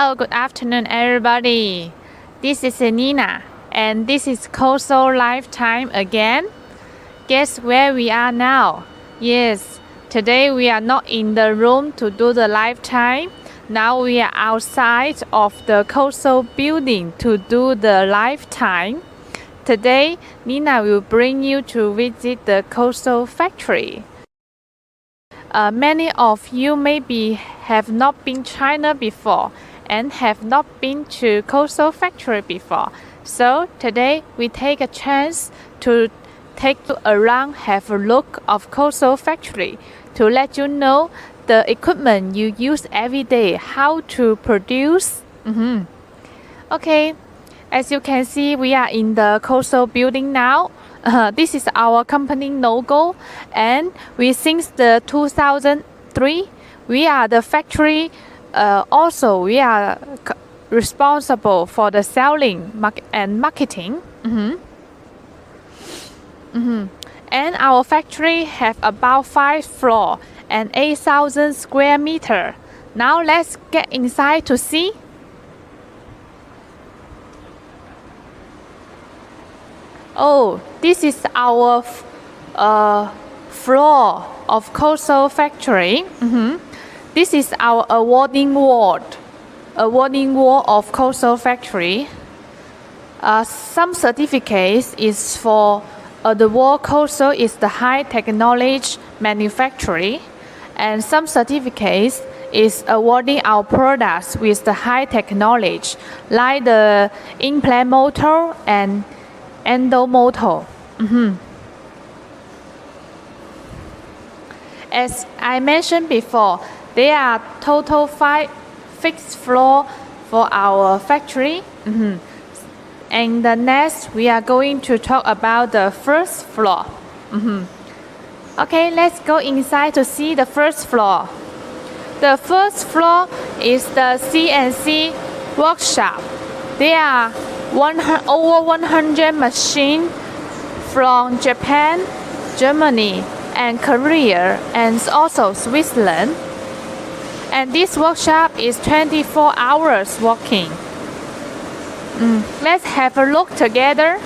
Hello, good afternoon, everybody. This is Nina, and this is COXO Lifetime again. Guess where we are now? Yes, today we are not in the room to do the lifetime. Now we are outside of the COXO building to do the lifetime. Today, Nina will bring you to visit the COXO factory. Many of you maybe have not been China before and have not been to COXO factory before. So today we take a chance to take you around, have a look of COXO factory to let you know the equipment you use every day, how to produce. Okay, as you can see, we are in the COXO building now. This is our company logo, and since the 2003 we are the factory. Also, we are responsible for the selling and marketing. And our factory have about 5 floors and 8,000 square meters. Now let's get inside to see. Oh, this is our floor of COXO factory. This is our awarding wall of COXO factory. Some certificates is for the word COXO is the high technology manufacturing, and some certificates is awarding our products with the high technology, like the implant motor and endo motor. As I mentioned before, there are total 5 fixed floors for our factory. And the next, we are going to talk about the first floor. Okay, let's go inside to see the first floor. The first floor is the CNC workshop. There are over 100 machines from Japan, Germany, and Korea, and also Switzerland. And this workshop is 24 hours working. Let's have a look together.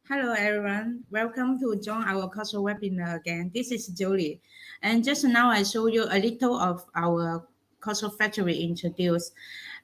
Hello everyone, welcome to join our COXO webinar again. This is Julie, and just now I show you a little of our COXO factory introduced.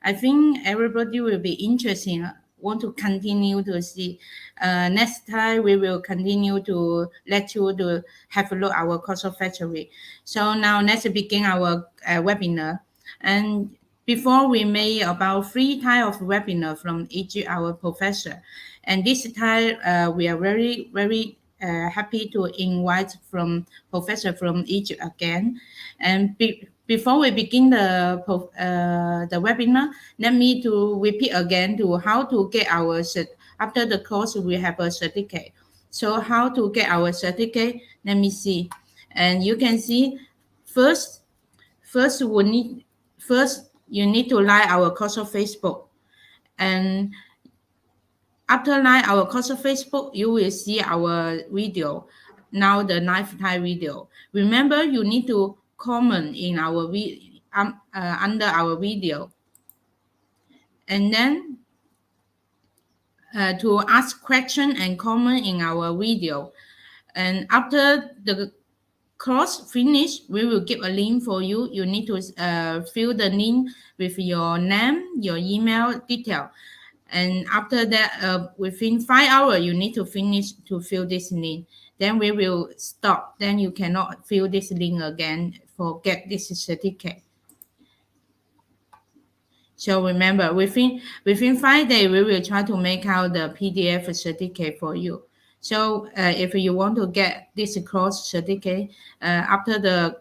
I think everybody will be interested, want to continue to see. Next time we will continue to let you to have a look at our COXO factory. So now let's begin our webinar. And before we made about 3 types of webinar from each our professor. And this time, we are very, very happy to invite from professor from Egypt again. And before we begin the webinar, let me to repeat again to how to get our after the course we have a certificate. So how to get our certificate? Let me see. And you can see first you need to like our COXO Facebook. And after like our COXO Facebook, you will see our video. Now the lifetime video. Remember, you need to comment in our under our video, and then to ask question and comment in our video. And after the course finish, we will give a link for you. You need to fill the link with your name, your email detail. And after that, within 5 hours, you need to finish to fill this link. Then we will stop. Then you cannot fill this link again for get this certificate. So remember, within 5 days, we will try to make out the PDF certificate for you. So if you want to get this course certificate, after the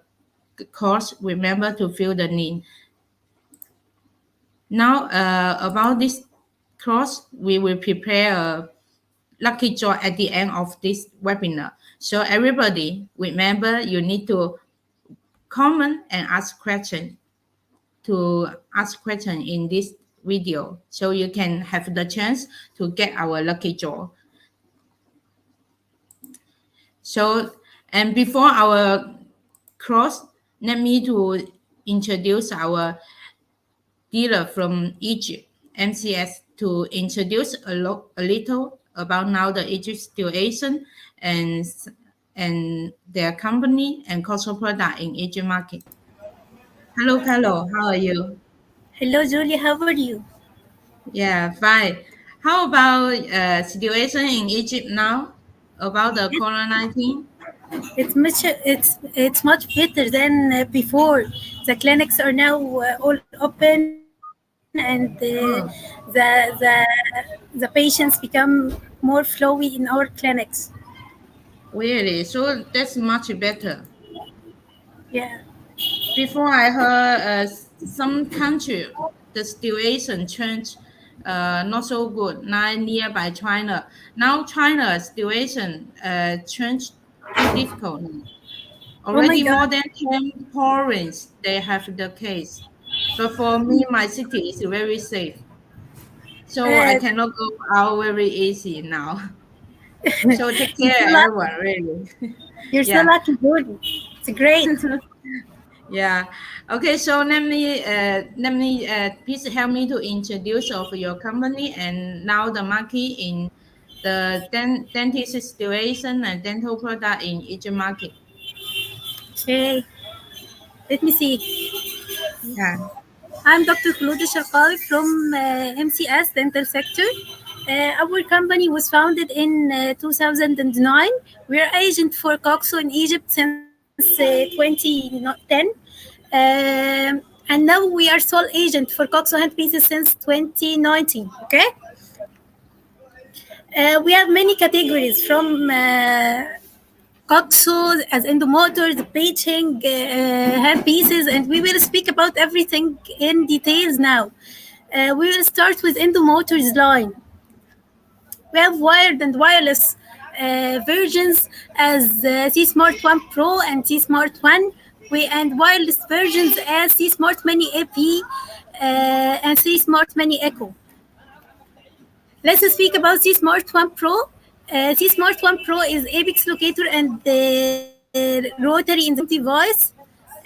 course, remember to fill the link. Now, about this course, we will prepare a lucky draw at the end of this webinar. So everybody, remember you need to comment and ask question to ask question in this video, so you can have the chance to get our lucky draw. So, and before our cross, let me to introduce our dealer from Egypt, MCS, to introduce a little about now the Egypt situation and their company and COXO product in Egypt market. Hello, Carlo. How are you? Hello, Julie. How are you? Yeah, fine. How about situation in Egypt now about the COVID-19? It's much better than before. The clinics are now all open, and Oh, the patients become more flowy in our clinics. really? So that's much better. Yeah. Before I heard some country the situation changed not so good, not nearby China. Now China situation changed too difficult now. Oh my Already more God. than 10 provinces they have the case. But for me, my city is very safe. So I Uh, cannot go out very easy now. So take you're care so everyone, lucky. really. You're so Yeah. lucky, Julie. It's great. Yeah. Okay. So let me please help me to introduce of your company and now the market in the dentist situation and dental product in each market. Okay. Let me see. Yeah. I'm Dr. Khulud Shaqawi from MCS Dental Sector. Our company was founded in 2009. We're agent for COXO in Egypt since 2010. And now we are sole agent for COXO handpieces since 2019. Okay? We have many categories from COXO as endomotors, paging, handpieces, and we will speak about everything in details now. We will start with endomotors line. We have wired and wireless versions as C Smart 1 Pro and C Smart 1. And wireless versions as C Smart Mini AP and C Smart Mini Echo. Let's speak about C Smart 1 Pro. C Smart 1 Pro is Apex locator and rotary in the same device.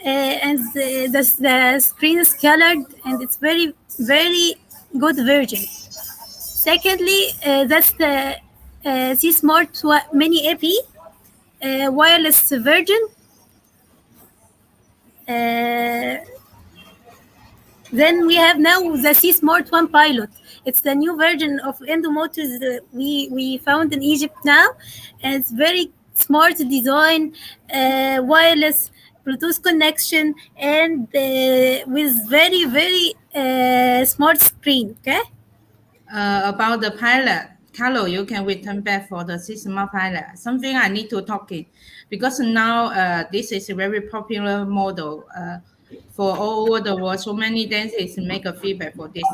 And the screen is colored and it's very good version. Secondly, that's the C Smart Mini AP wireless version. Uh, Then we have now the C Smart One Pilot. It's the new version of endomotors we found in Egypt now, and it's very smart design, wireless Bluetooth connection, and with very smart screen. Okay. About the pilot, Carlo, you can return back for the system pilot. Something I need to talk it because now this is a very popular model for all over the world. So many dentists make a feedback for this.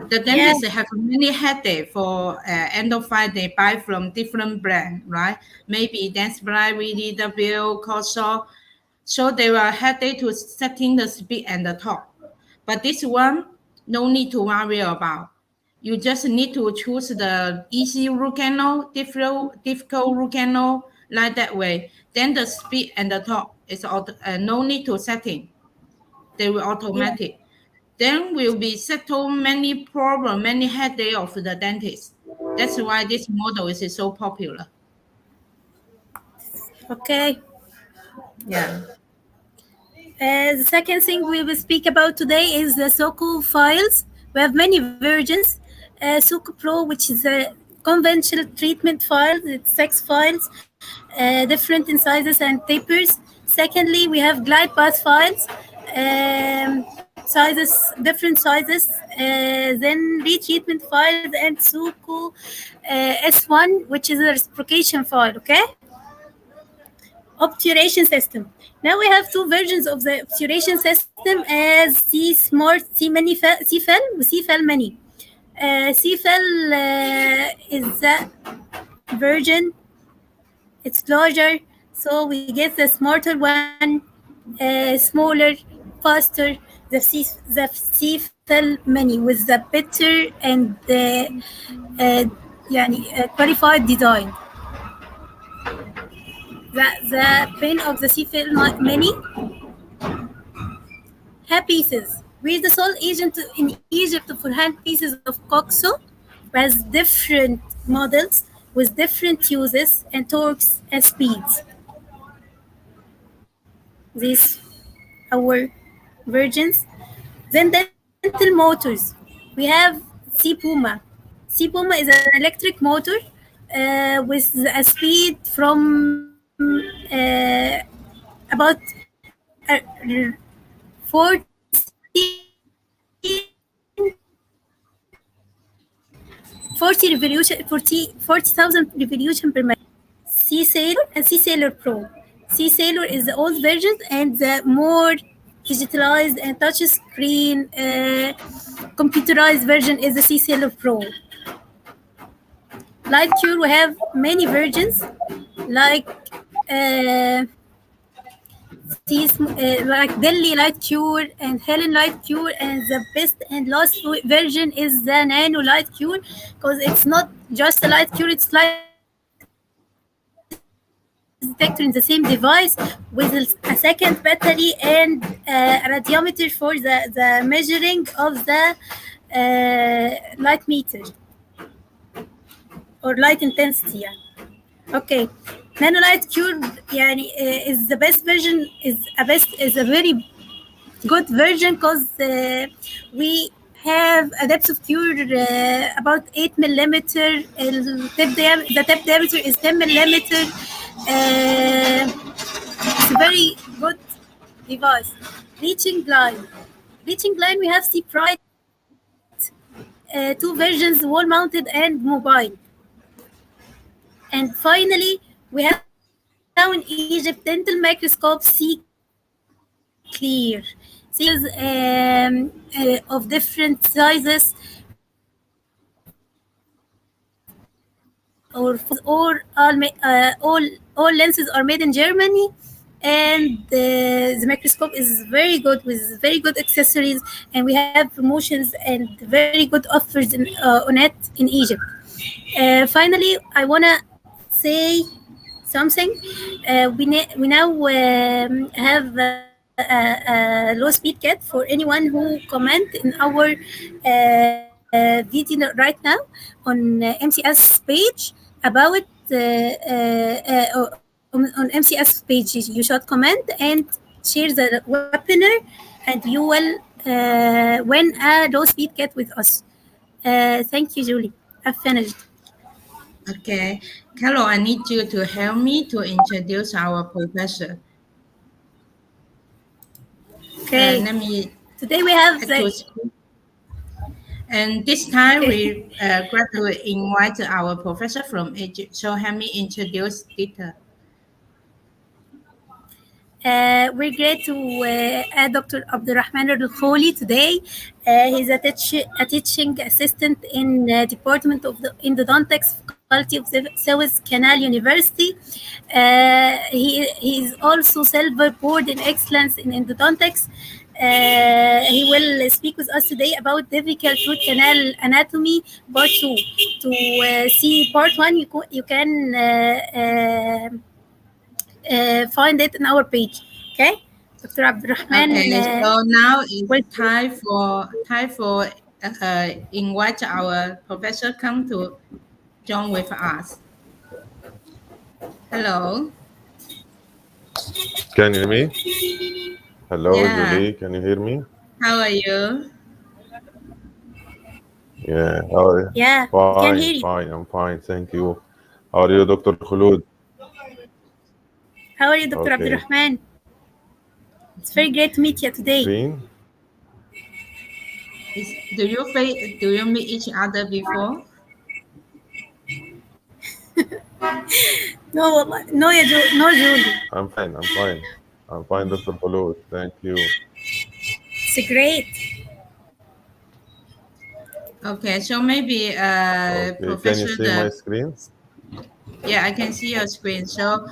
The Yeah. dentists have many headache for end of file they buy from different brand, right? Maybe Dentsply, VDW, COXO. So they will headache to setting the speed and the top. But this one, no need to worry about. You just need to choose the easy root canal, difficult root canal, like that way. Then the speed and the top is no need to setting. They will Yeah. automatic. Then will be settle many problem, many headache of the dentist. That's why this model is so popular. Okay. Yeah. The second thing we will speak about today is the SOCO files. We have many versions. SOCO Pro, which is a conventional treatment file, it's 6 files, different in sizes and tapers. Secondly, we have glide path files, different sizes, then retreatment files, and SOCO S1, which is a reciprocation file, okay? Obturation system. Now we have two versions of the obturation system as C Smart, CFL, CFL Mini. CFL is the version, it's larger, so we get the smarter one. smaller, faster. The C fell many with the better and qualified design. The pen of the C fell many hand pieces. We're the sole agent in Egypt for hand pieces of COXO, has different models with different uses and torques and speeds. These our versions. Then dental motors. We have C Puma. C Puma is an electric motor with a speed from about 40,000 revolution per minute. Sea Sailor and Sea Sailor Pro. Sea Sailor is the old version and the more digitalized and touch screen computerized version is the Sea Sailor Pro. Light Cure, we have many versions like like Delhi Light Cure and Helen Light Cure, and the best and last version is the Nano Light Cure because it's not just a light cure, it's light detector in the same device with a second battery and a radiometer for the measuring of the light meter or light intensity. Okay, Nano Light Cure is the best version, is a very good version because we have a depth of cure about 8 millimeter. The tip diameter is 10 millimeter. It's a very good device. Reaching line. Reaching line, we have C Bright, two versions, wall mounted and mobile. And finally, we have now in Egypt dental microscope C Clear. C is of different sizes, all lenses are made in Germany, and the microscope is very good with very good accessories, and we have promotions and very good offers on it in Egypt. Finally, I wanna say something. We now have a low speed kit for anyone who comment in our video right now on MCS page about on MCS page. You should comment and share the webinar, and you will win a low speed kit with us. Thank you, Julie. I've finished. Okay, Carol, I need you to help me to introduce our professor. Okay. Let me. Today we have and this time we glad to invite our professor from Egypt. So help me introduce Dieter. We're glad to add Dr. Abdelrahman Elkholi today. He's a teaching assistant in the Department of the Endodontics Faculty of the Suez Canal University. He is also Silver Board in Excellence in Endodontics. He will speak with us today about difficult root canal anatomy part 2. To see part 1, you can find it in our page. Okay, Dr. Abdelrahman. Okay, so now it's time for invite our professor come to join with us. Hello. Can you hear me? Hello, Yeah. Julie. Can you hear me? How are you? Yeah. How are you? Yeah, Fine, we can hear you. fine. I'm fine. Thank you. How are you, Dr. Khulud? How are you, Dr. Okay. Abdelrahman? It's very great to meet you today. Screen? Do you meet each other before? No, Julie. I'm fine. I'm fine, Dr. Khulud. Thank you. It's great. Okay, so maybe Okay. Professor. Can you see my screen? Yeah, I can see your screen. So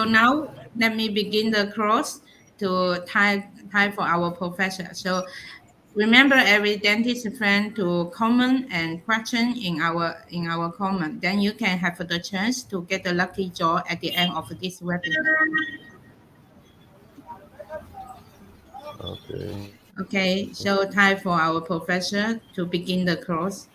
now let me begin the course to type for our professor. So remember every dentist friend to comment and question in our comment. Then you can have the chance to get the lucky draw at the end of this webinar. Okay. Okay, so time for our professor to begin the course.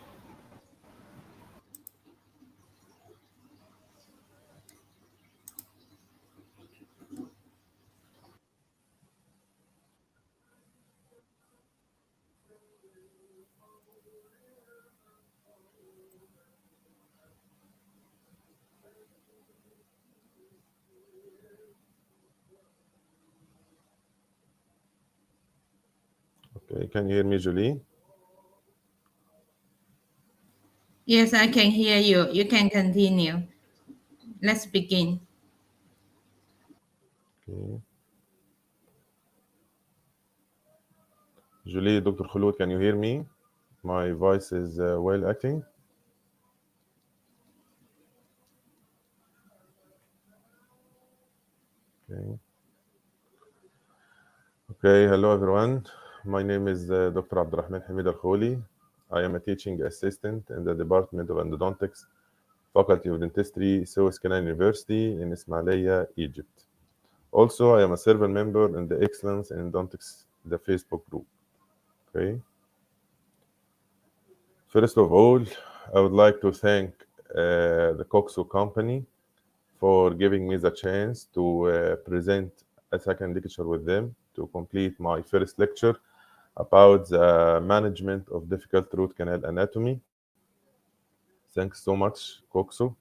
Okay. Can you hear me, Julie? Yes, I can hear you. You can continue. Let's begin. Okay. Julie, Dr. Khulud, can you hear me? My voice is well acting. Okay. Okay. Hello, everyone. My name is Dr. Abdelrahman Elkholi. I am a teaching assistant in the Department of Endodontics, Faculty of Dentistry, Suez Canal University in Ismailia, Egypt. Also, I am a servant member in the Excellence in Endodontics, the Facebook group. Okay. First of all, I would like to thank the COXO company for giving me the chance to present a second lecture with them to complete my first lecture about the management of difficult root canal anatomy. Thanks so much, COXO.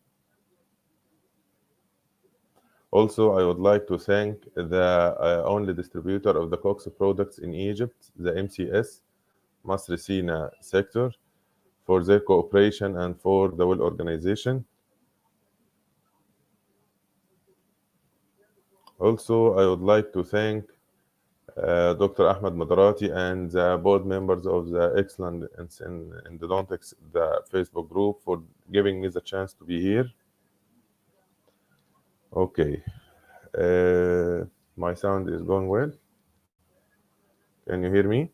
Also, I would like to thank the only distributor of the COXO products in Egypt, the MCS, Masr Sina sector, for their cooperation and for the well organization. Also, I would like to thank Dr. Ahmed Madarati and the board members of the Excellent in Endodontics, the Facebook group, for giving me the chance to be here. Okay. My sound is going well. Can you hear me?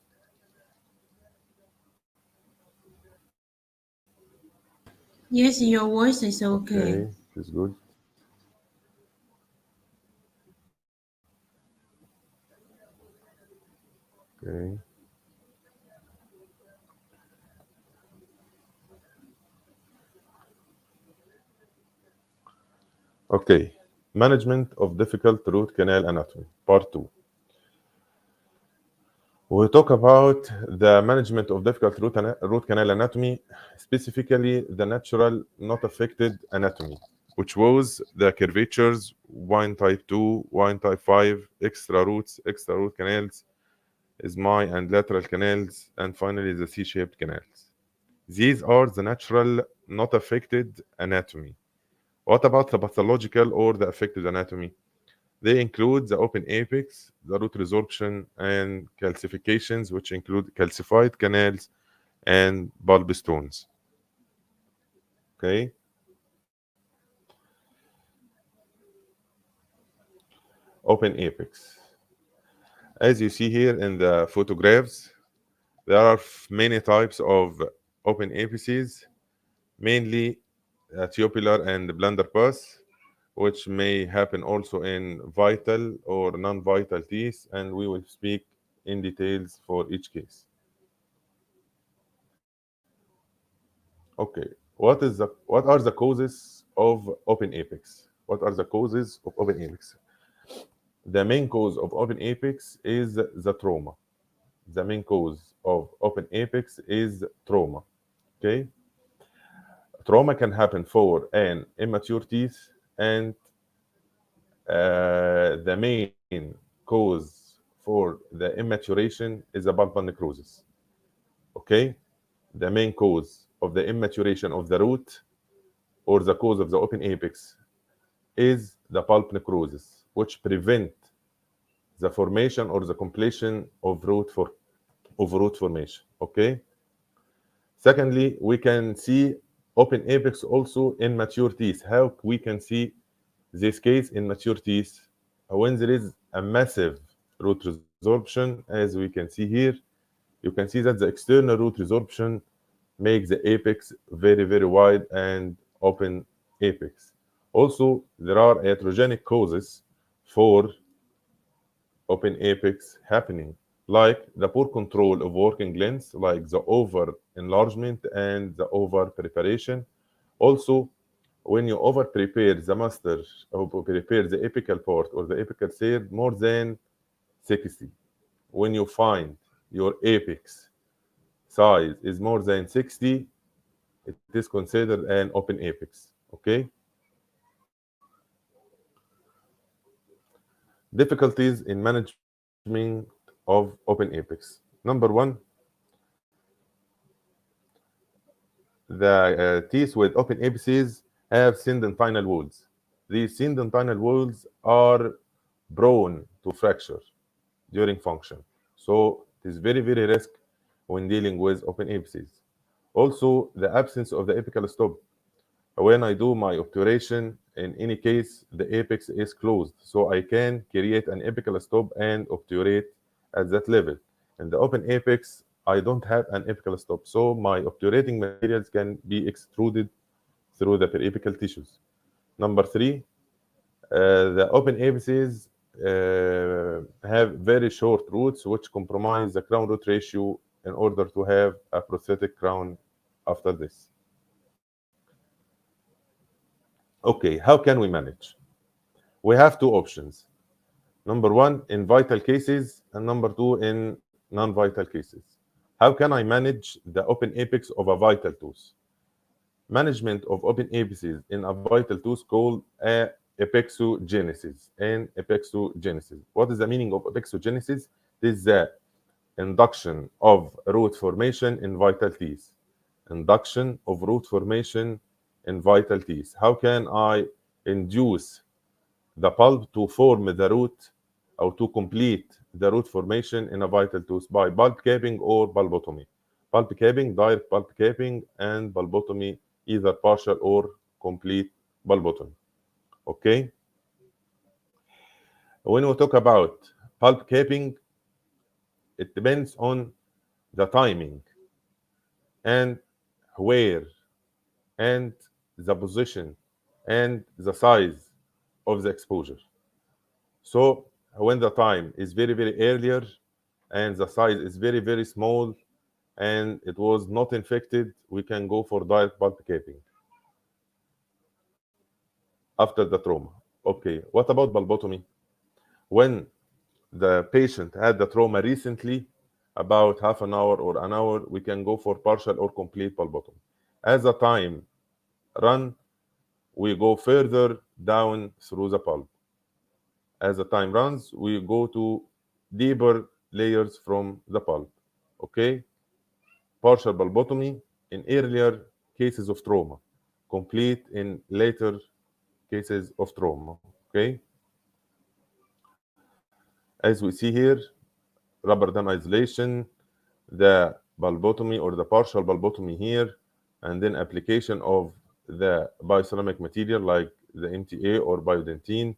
Yes, your voice is okay. Okay, it's good. Okay. Okay. Management of difficult root canal anatomy, part 2. We talk about the management of difficult root canal anatomy, specifically the natural, not affected anatomy, which was the curvatures, wine type 2, wine type 5, extra root canals, ismail and lateral canals, and finally the C-shaped canals. These are the natural, not affected anatomy. What about the pathological or the affected anatomy? They include the open apex, the root resorption, and calcifications, which include calcified canals and bulb stones. Okay. Open apex. As you see here in the photographs, there are many types of open apices, mainly tubular and blunderbuss, which may happen also in vital or non-vital teeth, and we will speak in details for each case. Okay, what are the causes of open apex? What are the causes of open apex? The main cause of open apex is the trauma. The main cause of open apex is trauma. Okay, trauma can happen for an immature teeth, and the main cause for the immaturation is a pulpal necrosis. Okay, the main cause of the immaturation of the root or the cause of the open apex is the pulp necrosis, which prevent the formation or the completion of root formation. Okay. Secondly, we can see open apex also in mature teeth. How we can see this case in mature teeth? when there is a massive root resorption, as we can see here, you can see that the external root resorption makes the apex very, very wide and open apex. Also, there are iatrogenic causes for open apex happening, like the poor control of working lengths, like the over enlargement and the over preparation. Also, when you over prepare the master or prepare the apical part or the apical third more than 60, when you find your apex size is more than 60, it is considered an open apex. Okay. Difficulties in management of open apex. Number one, the teeth with open apices have syndentinal walls. These syndentinal walls are prone to fracture during function. So it is very, very risk when dealing with open apices. Also, the absence of the apical stop. When I do my obturation, in any case, the apex is closed. So I can create an apical stop and obturate at that level. In the open apex, I don't have an apical stop. So my obturating materials can be extruded through the periapical tissues. Number three, the open apices have very short roots, which compromise the crown root ratio in order to have a prosthetic crown after this. Okay, how can we manage? We have two options. Number one, in vital cases, and number two, in non-vital cases. How can I manage the open apex of a vital tooth? Management of open apices in a vital tooth called a epexogenesis and epexogenesis. What is the meaning of epexogenesis? This is the induction of root formation in vital teeth. Induction of root formation in vital teeth. How can I induce the pulp to form the root or to complete the root formation in a vital tooth? By pulp capping or bulbotomy. Pulp capping, direct pulp capping, and bulbotomy, either partial or complete bulbotomy. Okay? When we talk about pulp capping, it depends on the timing and where and the position and the size of the exposure. So when the time is very, very earlier and the size is very, very small and it was not infected, we can go for direct pulp capping after the trauma. Okay, what about bulbotomy? When the patient had the trauma recently, about half an hour or an hour, we can go for partial or complete bulbotomy. As the time run, we go further down through the pulp. As the time runs, we go to deeper layers from the pulp. Okay? Partial bulbotomy in earlier cases of trauma, complete in later cases of trauma. Okay? As we see here, rubber dam isolation, the bulbotomy or the partial bulbotomy here, and then application of the bioceramic material like the MTA or biodentine,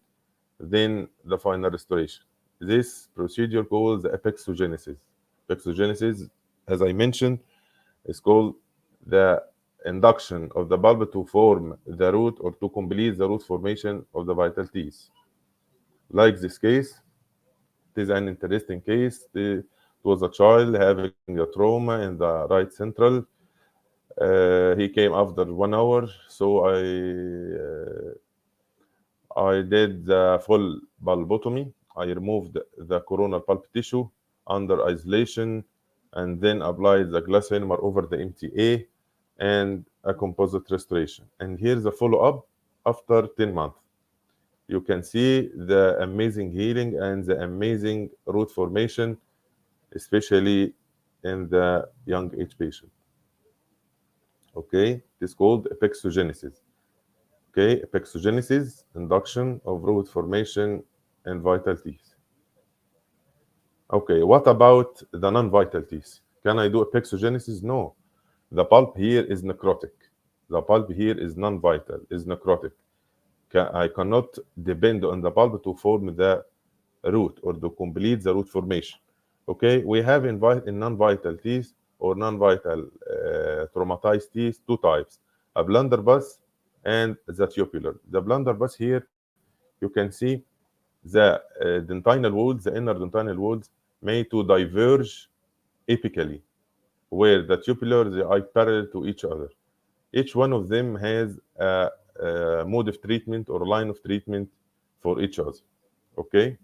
then the final restoration. This procedure called the epexogenesis. Epexogenesis, as I mentioned, is called the induction of the bulb to form the root or to complete the root formation of the vital teeth. Like this case, it is an interesting case. It was a child having a trauma in the right central. He came after 1 hour, so I did the full bulbotomy. I removed the coronal pulp tissue under isolation and then applied the glass ionomer over the MTA and a composite restoration. And here's the follow-up after 10 months. You can see the amazing healing and the amazing root formation, especially in the young age patient. Okay, it is called epexogenesis. Okay, epexogenesis, induction of root formation in vital teeth. Okay, what about the non-vital teeth? Can I do epexogenesis? No. The pulp here is necrotic. The pulp here is non-vital, is necrotic. I cannot depend on the bulb to form the root or to complete the root formation. Okay, we have in non-vital teeth or non-vital traumatized teeth two types: a blunderbuss and the tubular. The blunderbuss here, you can see the dentinal walls, the inner dentinal walls, made to diverge apically, where the tubular they are parallel to each other. Each one of them has a mode of treatment or line of treatment for each other. Okay.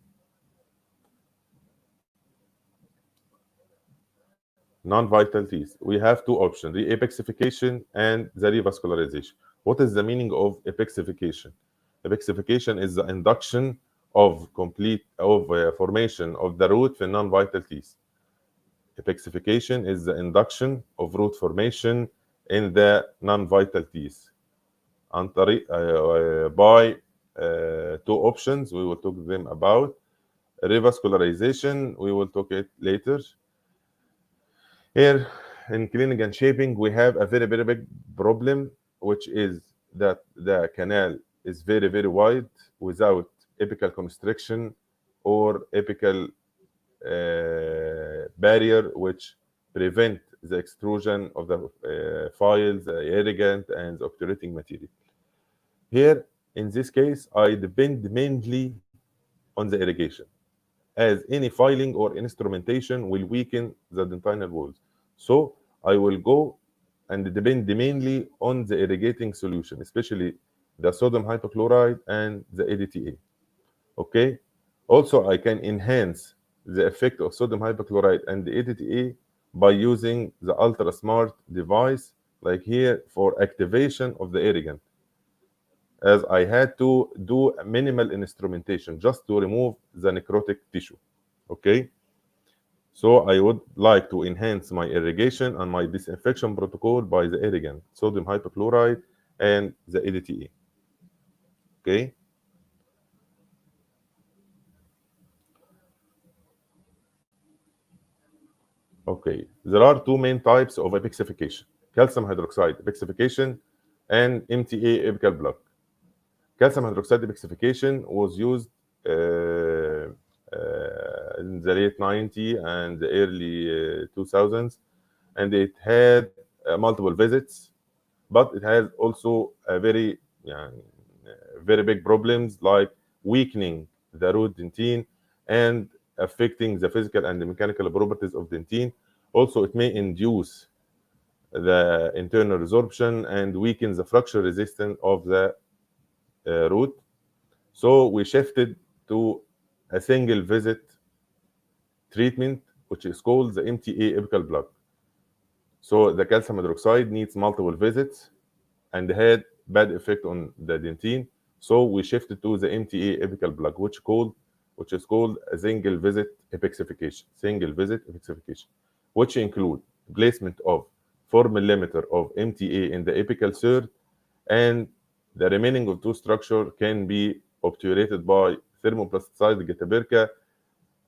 Non-vital teeth. We have two options: the apexification and the revascularization. What is the meaning of apexification? Apexification is the induction of formation of the root for non-vital teeth. Apexification is the induction of root formation in the non-vital teeth. By two options, we will talk them about. Revascularization, we will talk it later. Here in cleaning and shaping, we have a very, very big problem, which is that the canal is very, very wide without apical constriction or apical barrier, which prevent the extrusion of the files, irrigant, and the obturating material. Here, in this case, I depend mainly on the irrigation, as any filing or instrumentation will weaken the dentinal walls. So I will go and depend mainly on the irrigating solution, especially the sodium hypochlorite and the ADTA. Okay. Also, I can enhance the effect of sodium hypochlorite and the ADTA by using the ultra smart device, like here, for activation of the irrigant, as I had to do minimal instrumentation just to remove the necrotic tissue. Okay. So I would like to enhance my irrigation and my disinfection protocol by the irrigant, sodium hypochlorite, and the ADTA. Okay. Okay. There are two main types of epixification: calcium hydroxide epixification and MTA apical block. Calcium hydroxide epixification was used in the late 90s and the early 2000s, and it had multiple visits, but it has also a very big problems like weakening the root dentine and affecting the physical and the mechanical properties of dentine. Also, it may induce the internal resorption and weaken the fracture resistance of the root. So we shifted to a single visit treatment, which is called the MTA apical block. So the calcium hydroxide needs multiple visits and had bad effect on the dentine. So we shifted to the MTA apical block, which is called a single visit epixification. Single visit epixification, which include placement of 4 millimeter of MTA in the apical third, and the remaining of two structure can be obturated by thermoplasticized getaperca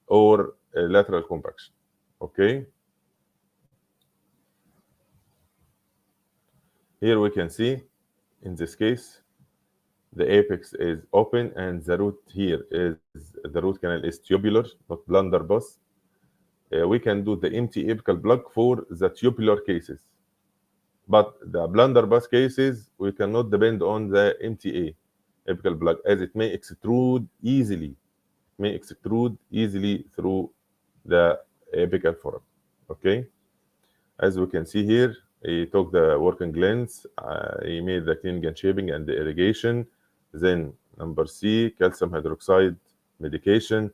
or lateral compaction. Okay. Here we can see, in this case, the apex is open and the root here is, the root canal is tubular, not blunderbuss. We can do the MTA apical block for the tubular cases. But the blunderbuss cases, we cannot depend on the MTA apical block, as it may extrude easily. Through the apical foramen. Okay. As we can see here, he took the working lens, he made the cleaning and shaping and the irrigation. Then number C, calcium hydroxide medication.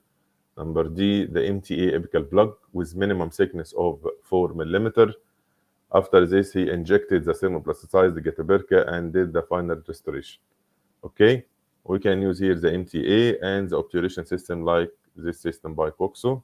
Number D, the MTA apical block with minimum thickness of 4 millimeter. After this, he injected the thermoplasticized getaperca and did the final restoration. Okay, we can use here the MTA and the obturation system like this system by COXO.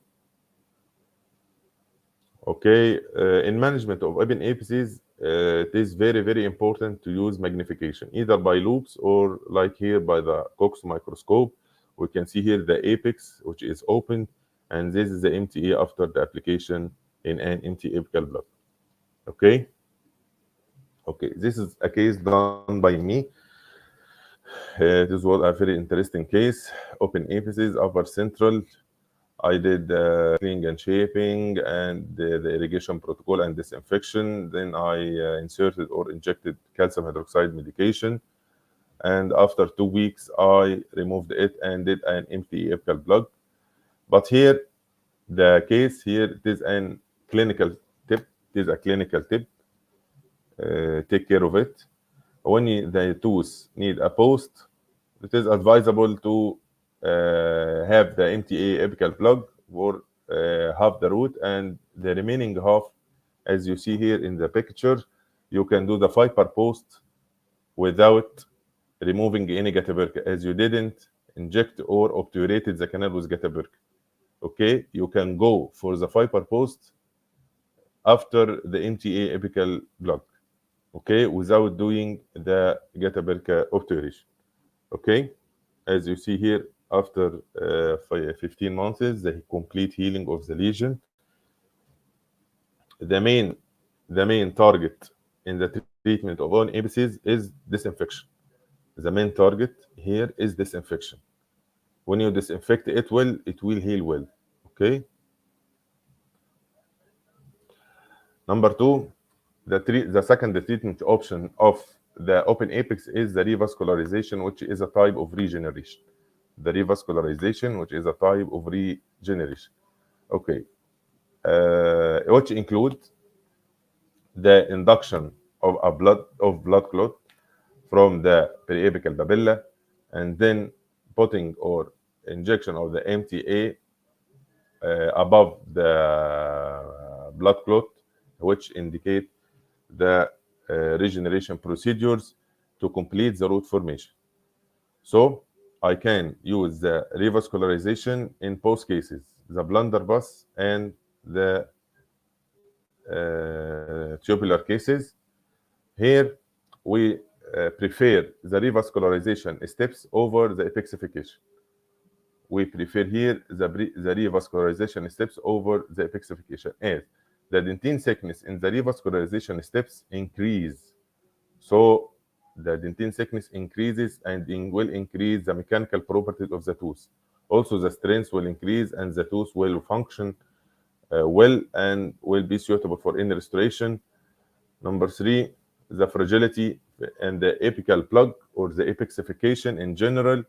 Okay, in management of open apices, it is very, very important to use magnification, either by loops or like here by the COXO microscope. We can see here the apex, which is open, and this is the MTA after the application in an MTA apical block. Okay. Okay, this is a case done by me. It was a very interesting case. Open apices, upper central. I did cleaning and shaping and the irrigation protocol and disinfection. Then I inserted or injected calcium hydroxide medication. And after 2 weeks, I removed it and did an empty apical plug. But here, the case here, it is a clinical tip. It is a clinical tip. Take care of it. When the tooth need a post, it is advisable to have the MTA apical plug for half the root, and the remaining half, as you see here in the picture, you can do the fiber post without removing any gataperca, as you didn't inject or obturated the canal with gataperca. Okay, you can go for the fiber post after the MTA apical plug. Okay, without doing the gataperca obturation. Okay, as you see here, after 15 months, the complete healing of the lesion. The main target in the treatment of own apices is disinfection. The main target here is disinfection. When you disinfect it well, it will heal well. Okay. Number two, the second treatment option of the open apex is the revascularization, which is a type of regeneration. The revascularization, which is a type of regeneration. Okay. Which include the induction of blood clot from the periapical papilla, and then putting or injection of the MTA above the blood clot, which indicate the regeneration procedures to complete the root formation. So I can use the revascularization in both cases, the blunderbuss and the tubular cases. Here we prefer the revascularization steps over the epixification. We prefer here the revascularization steps over the epixification, as the dentine thickness in the revascularization steps increase. So the dentine thickness increases and will increase the mechanical properties of the tooth. Also, the strength will increase and the tooth will function well and will be suitable for any restoration. Number three, the fragility and the apical plug or the epixification in general.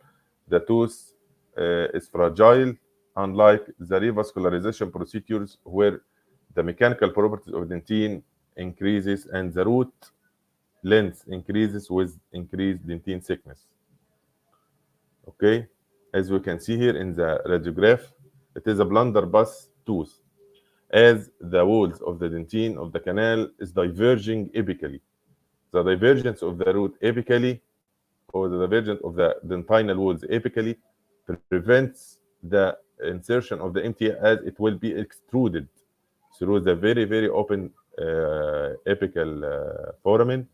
The tooth is fragile, unlike the revascularization procedures where the mechanical properties of dentine increases and the root length increases with increased dentine thickness. Okay, as we can see here in the radiograph, it is a blunderbuss tooth, as the walls of the dentine of the canal is diverging apically. The divergence of the root apically, or the divergence of the dentinal walls apically, prevents the insertion of the MTA, as it will be extruded through the very open apical foramen.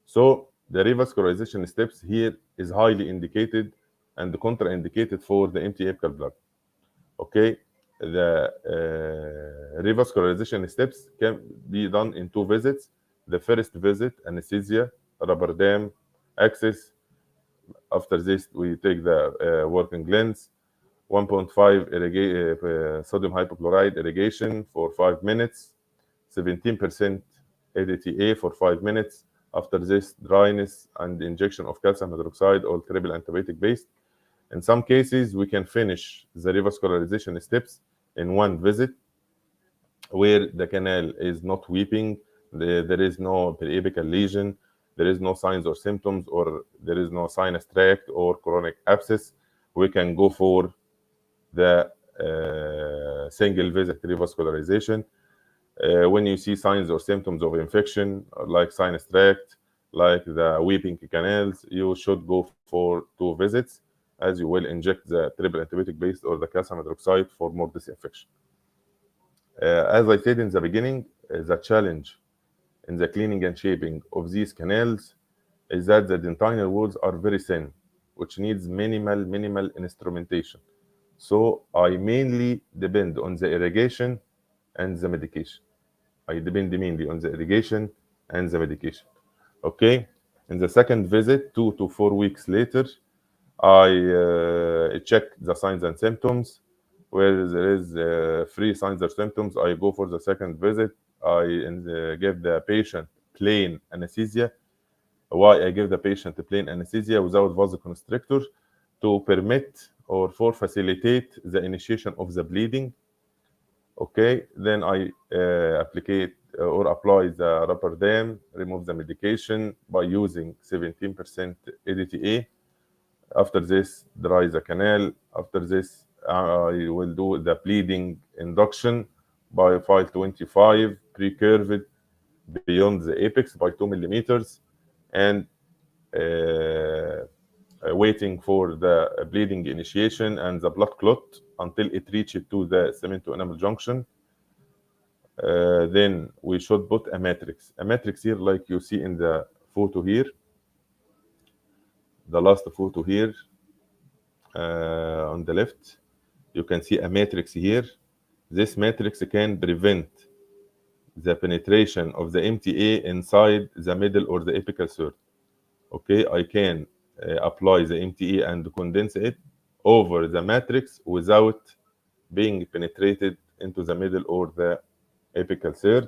So the revascularization steps here is highly indicated and contraindicated for the MTA apical plug. Okay, the revascularization steps can be done in 2 visits. The first visit, anesthesia, rubber dam, access. After this, we take the working lens, 1.5 sodium hypochlorite irrigation for 5 minutes, 17% ADTA for 5 minutes. After this, dryness and injection of calcium hydroxide or triple antibiotic based. In some cases, we can finish the revascularization steps in 1 visit, where the canal is not weeping, there is no periapical lesion, there is no signs or symptoms, or there is no sinus tract or chronic abscess. We can go for the single visit revascularization. When you see signs or symptoms of infection, like sinus tract, like the weeping canals, you should go for 2 visits, as you will inject the triple antibiotic based or the calcium hydroxide for more disinfection. As I said in the beginning, the challenge in the cleaning and shaping of these canals is that the dentinal walls are very thin, which needs minimal instrumentation. So I mainly depend on the irrigation and the medication. I depend mainly on the irrigation and the medication. Okay, In the second visit, 2 to 4 weeks later, I check the signs and symptoms. Where there is free signs or symptoms, I go for the second visit. I give the patient plain anesthesia. Why I give the patient a plain anesthesia without vasoconstrictor? To permit or for facilitate the initiation of the bleeding. Okay, then I applicate or apply the rubber dam, remove the medication by using 17% EDTA. After this, dry the canal. After this, I will do the bleeding induction by 525 pre-curved beyond the apex by 2 millimeters, and waiting for the bleeding initiation and the blood clot until it reaches to the cement to enamel junction. Then we should put a matrix. A matrix here, like you see in the photo here, the last photo here on the left, you can see a matrix here. This matrix can prevent the penetration of the MTA inside the middle or the apical third. Okay, I can apply the MTA and condense it over the matrix without being penetrated into the middle or the apical third.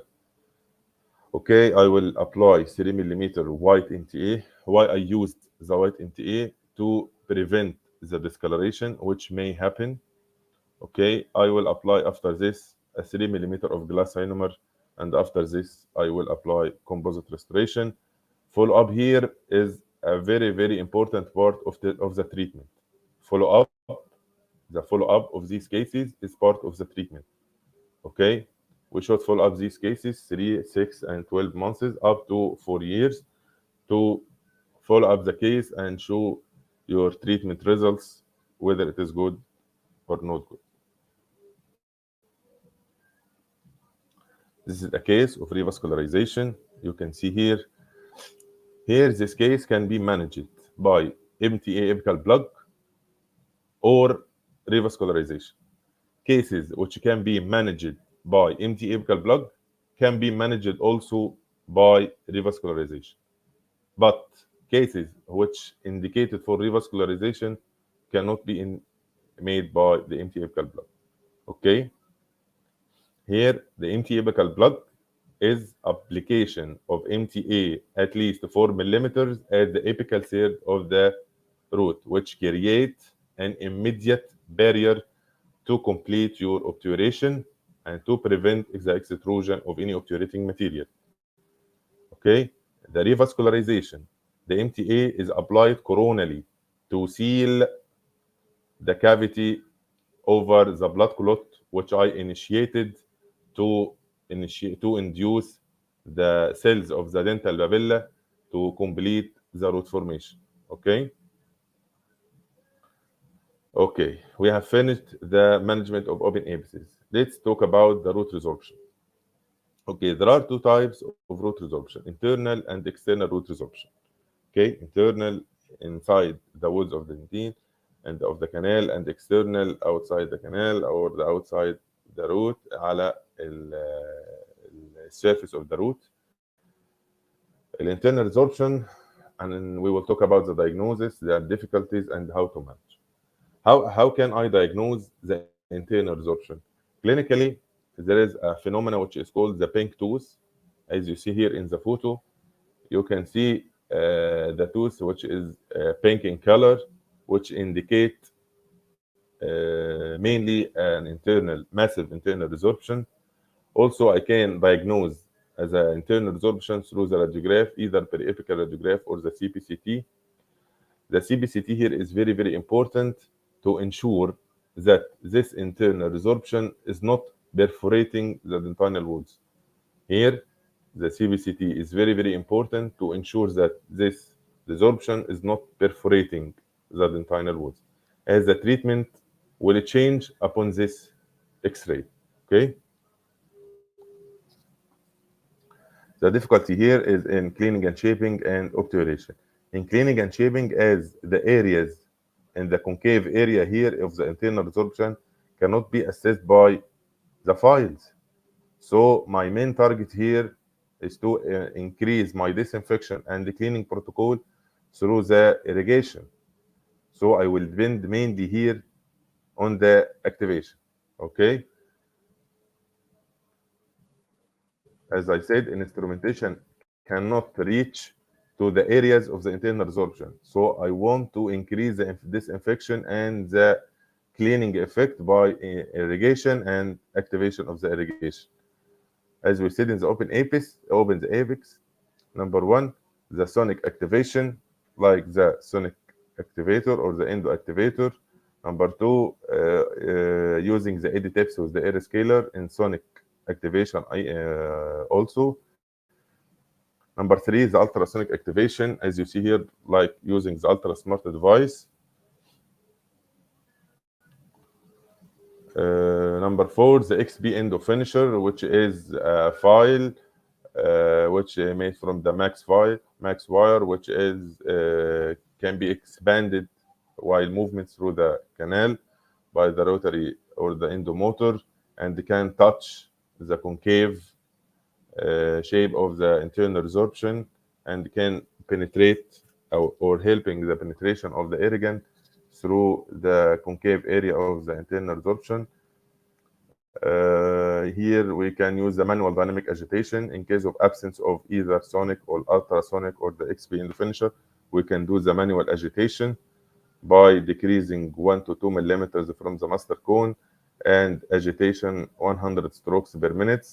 Okay, I will apply 3 millimeter white MTA. Why I used the white MTA? To prevent the discoloration, which may happen. Okay, I will apply after this a 3 millimeter of glass ionomer, and after this I will apply composite restoration. Follow up here is a very, very important part of the treatment. The follow up of these cases is part of the treatment. Okay, we should follow up these cases 3, 6, and 12 months up to 4 years to follow up the case and show your treatment results, whether it is good or not good. This is a case of revascularization. You can see here. Here, this case can be managed by MTA apical plug or revascularization. Cases which can be managed by MTA apical plug can be managed also by revascularization. But cases which indicated for revascularization cannot be made by the MTA apical plug. Okay? Here, the MTA apical plug is application of MTA at least 4 millimeters at the apical third of the root, which create an immediate barrier to complete your obturation and to prevent the extrusion of any obturating material. Okay, the revascularization, the MTA is applied coronally to seal the cavity over the blood clot, which I initiated to induce the cells of the dental papilla to complete the root formation. Okay. Okay, we have finished the management of open apices. Let's talk about the root resorption. Okay, there are two types of root resorption: internal and external root resorption. Okay, internal inside the walls of the dentine and of the canal, and external outside the canal or the outside the root على surface of the root. The internal resorption, and then we will talk about the diagnosis, the difficulties, and how to manage. How can I diagnose the internal resorption? Clinically, there is a phenomenon which is called the pink tooth. As you see here in the photo, you can see the tooth which is pink in color, which indicate mainly an massive internal resorption. Also, I can diagnose as an internal resorption through the radiograph, either periapical radiograph or the CBCT. The CBCT here is very, very important to ensure that this internal resorption is not perforating the dentinal walls. Here, the CBCT is very, very important to ensure that this resorption is not perforating the dentinal walls, as the treatment will change upon this X-ray. Okay. The difficulty here is in cleaning and shaping and obturation. In cleaning and shaping, as the areas in the concave area here of the internal resorption cannot be assessed by the files. So my main target here is to increase my disinfection and the cleaning protocol through the irrigation. So I will depend mainly here on the activation. Okay. As I said, instrumentation cannot reach to the areas of the internal absorption. So I want to increase the disinfection and the cleaning effect by irrigation and activation of the irrigation. As we said in the open the apex, number one, the sonic activation, like the sonic activator or the endo activator. Number two, using the eddy tips with the air scaler in sonic activation also. Number three, the ultrasonic activation, as you see here, like using the ultra smart device. Number four, the XP endo finisher, which is a file which made from the max wire, which is can be expanded while movement through the canal by the rotary or the endo motor, and can touch the concave shape of the internal absorption and can penetrate or helping the penetration of the irrigant through the concave area of the internal absorption. Here we can use the manual dynamic agitation in case of absence of either sonic or ultrasonic or the XP in the finisher. We can do the manual agitation by decreasing 1 to 2 millimeters from the master cone and agitation 100 strokes per minute.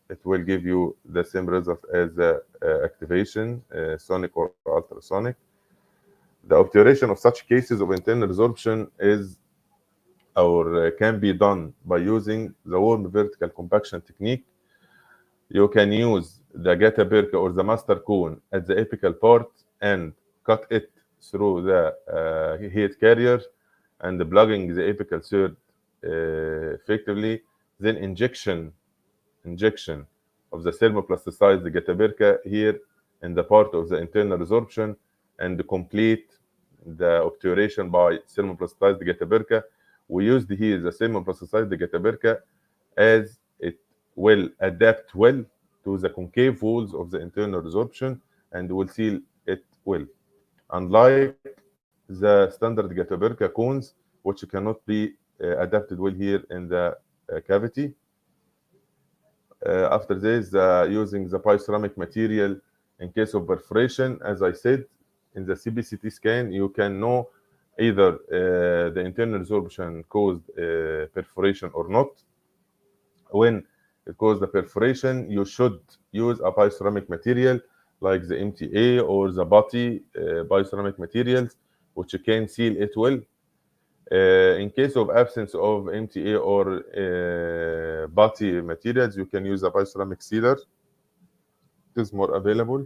It will give you the same result as the activation, sonic or ultrasonic. The obturation of such cases of internal absorption is or can be done by using the warm vertical compaction technique. You can use the getaperca or the master cone at the apical part and cut it through the heat carrier and plugging the apical third effectively. Then injection of the thermoplasticized getaperca here in the part of the internal absorption and complete the obturation by thermoplasticized getaperca. We used here the thermoplasticized getaperca as it will adapt well to the concave walls of the internal absorption and will seal it well, unlike the standard getaperca cones, which cannot be adapted well here in the cavity. After this, using the bioceramic material in case of perforation, as I said, in the CBCT scan, you can know either the internal absorption caused perforation or not. When it caused the perforation, you should use a bioceramic material like the MTA or the butty bioceramic materials, which can seal it well. In case of absence of MTA or butty materials, you can use a bioceramic sealer. It is more available.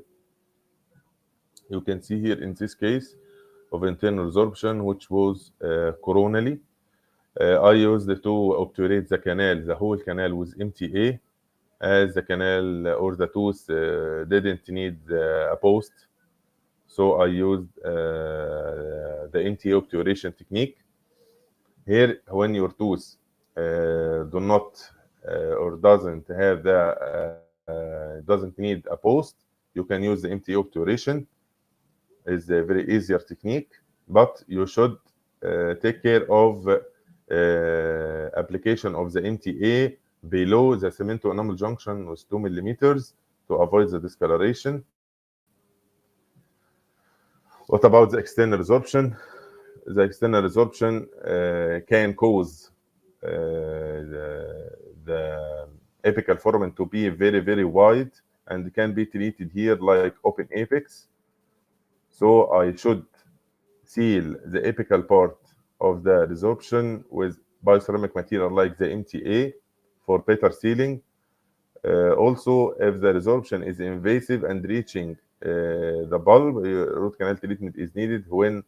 You can see here in this case of internal absorption, which was coronally. I used to obturate the canal, the whole canal with MTA, as the canal or the tooth didn't need a post. So I used the MTA obturation technique. Here, when your tooth do not or doesn't have doesn't need a post, you can use the MTA obturation. It's a very easier technique, but you should take care of application of the MTA below the cemento enamel junction with 2 millimeters to avoid the discoloration. What about the external absorption? The external absorption can cause the apical foramen to be very, very wide and can be treated here like open apex. So I should seal the apical part of the resorption with bioceramic material like the MTA for better sealing. Also, if the resorption is invasive and reaching the bulb, root canal treatment is needed. When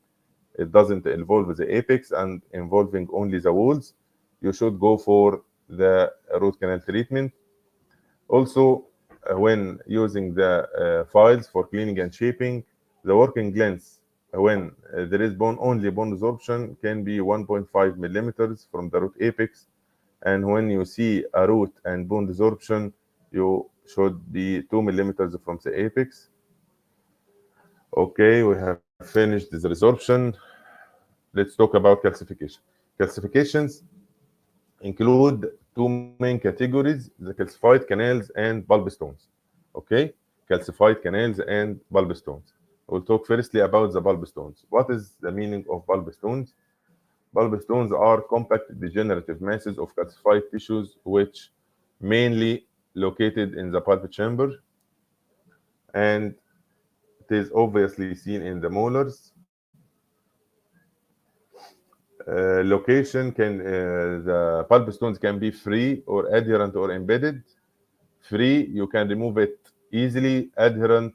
it doesn't involve the apex and involving only the walls, you should go for the root canal treatment. Also, when using the files for cleaning and shaping, the working length when there is only bone resorption can be 1.5 millimeters from the root apex, and when you see a root and bone resorption, you should be 2 millimeters from the apex. Okay, we have finished the resorption. Let's talk about calcification. Calcifications include two main categories: the calcified canals and bulb stones. Okay, calcified canals and bulb stones. We'll talk firstly about the bulb stones. What is the meaning of bulb stones? Bulb stones are compact degenerative masses of calcified tissues which mainly located in the pulp chamber, and it is obviously seen in the molars. Location can the pulp stones can be free or adherent or embedded. Free, you can remove it easily. Adherent,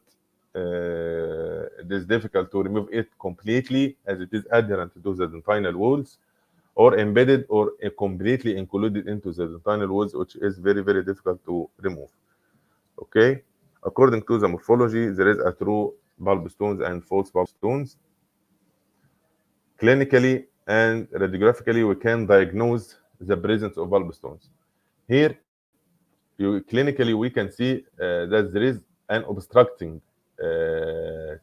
it is difficult to remove it completely as it is adherent to the dentinal walls, or embedded or completely included into the dentinal walls, which is very, very difficult to remove. Okay? According to the morphology, there is a true bulb stones and false bulb stones. Clinically and radiographically, we can diagnose the presence of bulb stones. Here, clinically, we can see that there is an obstructing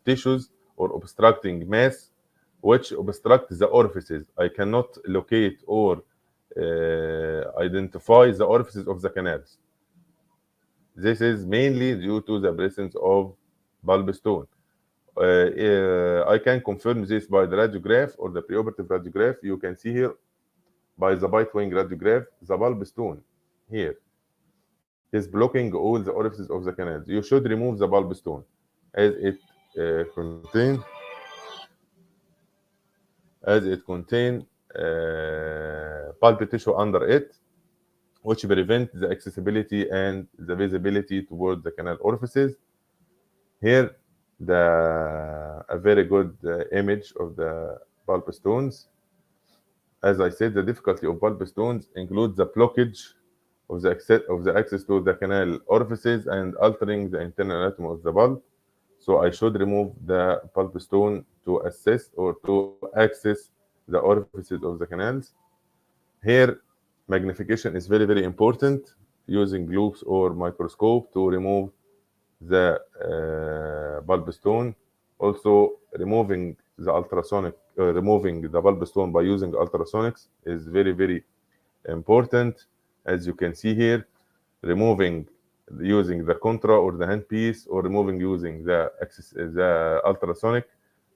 tissues or obstructing mass which obstruct the orifices. I cannot locate or identify the orifices of the canals. This is mainly due to the presence of bulb stone. I can confirm this by the radiograph or the preoperative radiograph. You can see here by the bite wing radiograph the bulb stone here is blocking all the orifices of the canals. You should remove the bulb stone as it contain pulp tissue under it, which prevent the accessibility and the visibility towards the canal orifices. Here, a very good image of the bulb stones. As I said, the difficulty of bulb stones includes the blockage of the access to the canal orifices and altering the internal anatomy of the bulb. So I should remove the bulb stone to assist or to access the orifices of the canals. Here, magnification is very, very important, using loupes or microscope to remove the bulb stone. Also, removing the bulb stone by using ultrasonics is very, very important. As you can see here, removing using the contra or the handpiece, or removing using the ultrasonic.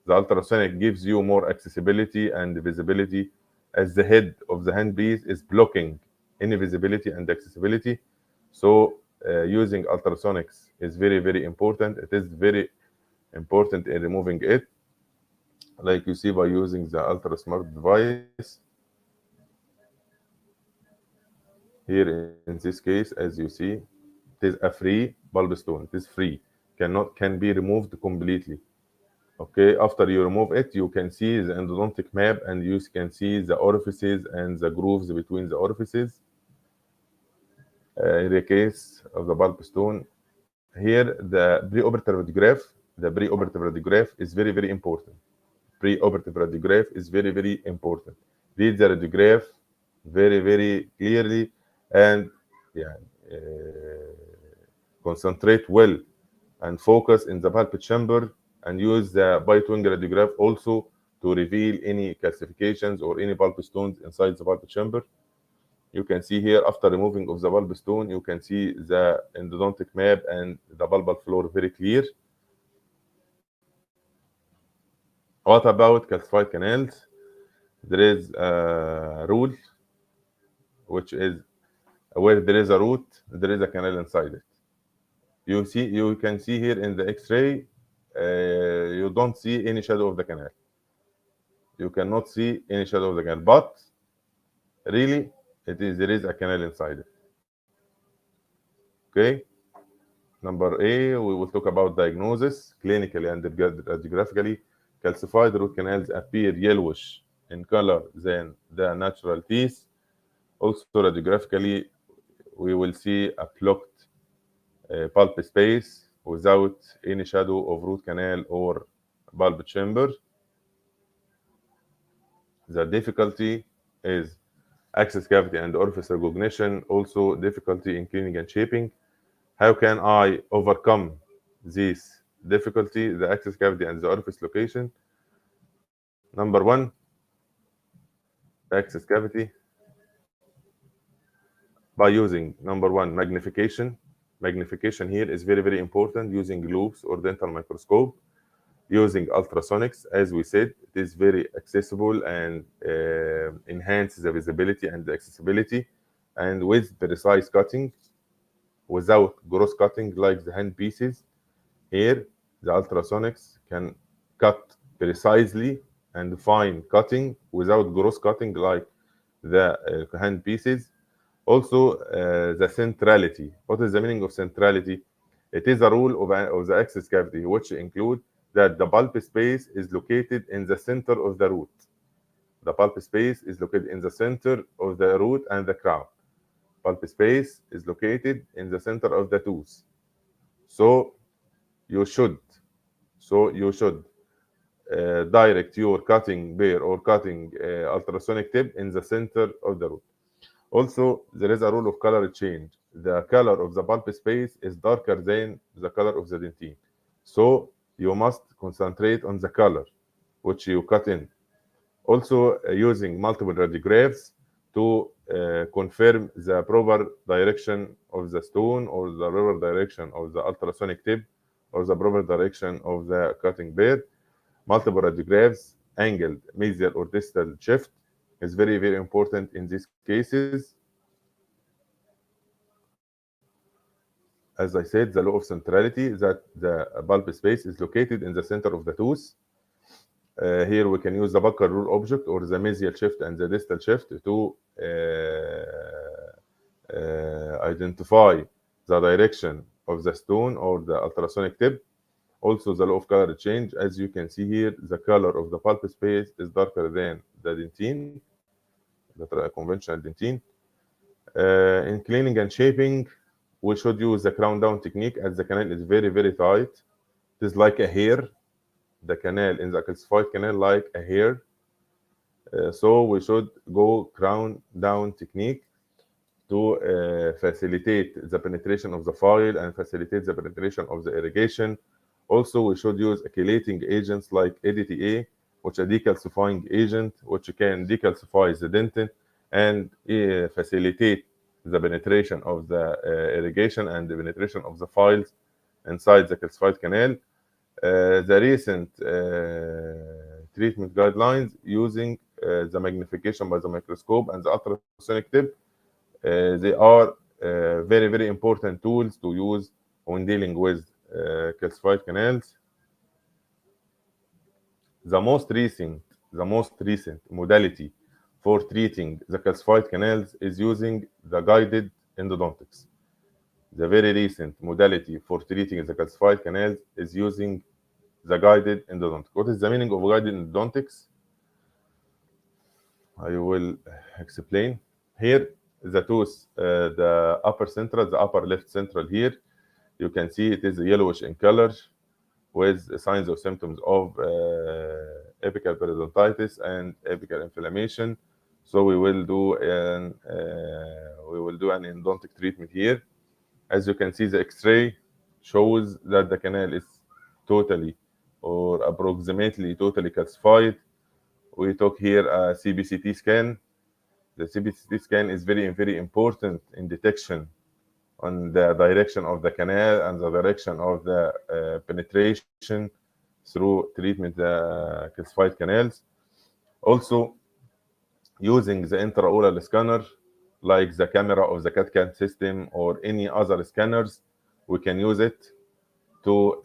The ultrasonic gives you more accessibility and visibility, as the head of the handpiece is blocking any visibility and accessibility. So using ultrasonics is very, very important. It is very important in removing it, like you see by using the ultra smart device. Here in this case, as you see, it is a free bulb stone. It is free, can be removed completely. Okay, after you remove it, you can see the endodontic map, and you can see the orifices and the grooves between the orifices. In the case of the bulb stone, here the preoperative radiograph is very, very important. Preoperative radiograph is very, very important. Read the radiograph very, very clearly, and yeah, concentrate well and focus in the pulp chamber, and use the bite wing radiograph also to reveal any calcifications or any bulb stones inside the pulp chamber. You can see here, after removing of the bulb stone, you can see the endodontic map and the bulbal floor very clear. What about calcified canals? There is a rule, which is where there is a root, there is a canal inside it. You can see here in the X-ray, you don't see any shadow of the canal. You cannot see any shadow of the canal, but really, there is a canal inside it. Okay. Number A, we will talk about diagnosis. Clinically and radiographically, calcified root canals appear yellowish in color than the natural teeth. Also, radiographically, we will see a blocked pulp space without any shadow of root canal or bulb chamber. The difficulty is access cavity and orifice recognition, also difficulty in cleaning and shaping. How can I overcome this difficulty, the access cavity and the orifice location? Number one, access cavity by using number one, magnification. Magnification here is very, very important, using loops or dental microscope, using ultrasonics. As we said, it is very accessible and enhances the visibility and the accessibility, and with precise cutting without gross cutting like the hand pieces. Here the ultrasonics can cut precisely and fine cutting without gross cutting like the hand pieces. Also, the centrality. What is the meaning of centrality? It is a rule of the access cavity, which include that the pulp space is located in the center of the root. The pulp space is located in the center of the root and the crown. Pulp space is located in the center of the tooth. So you should direct your cutting burr or cutting ultrasonic tip in the center of the root. Also, there is a rule of color change. The color of the pulp space is darker than the color of the dentine. So you must concentrate on the color which you cut in. Also, using multiple radiographs to confirm the proper direction of the stone or the proper direction of the ultrasonic tip or the proper direction of the cutting burr. Multiple radiographs, angled, mesial or distal shift is very, very important in these cases. As I said, the law of centrality, that the pulp space is located in the center of the tooth. Here we can use the buccal rule object or the mesial shift and the distal shift to identify the direction of the stone or the ultrasonic tip. Also, the law of color change. As you can see here, the color of the pulp space is darker than the dentine, the conventional dentine. In cleaning and shaping, we should use the crown down technique, as the canal is very, very tight. It is like a hair. The canal in the calcified canal like a hair. So we should go crown down technique to facilitate the penetration of the file and facilitate the penetration of the irrigation. Also, we should use chelating agents like ADTA, which is a decalcifying agent, which can decalcify the dentin and facilitate the penetration of the irrigation and the penetration of the files inside the calcified canal. The recent treatment guidelines using the magnification by the microscope and the ultrasonic tip, they are very, very important tools to use when dealing with calcified canals. The most recent modality for treating the calcified canals is using the guided endodontics. The very recent modality for treating the calcified canals is using the guided endodontics. What is the meaning of guided endodontics? I will explain. Here, the tooth, the upper central, the upper left central here, you can see it is yellowish in color with signs or symptoms of apical periodontitis and apical inflammation. So we will do an endodontic treatment here. As you can see, the X-ray shows that the canal is totally or approximately totally calcified. We took here a CBCT scan. The CBCT scan is very, very important in detection on the direction of the canal and the direction of the penetration through treatment the calcified canals. Also, using the intraoral scanner, like the camera of the CAD/CAM system or any other scanners, we can use it to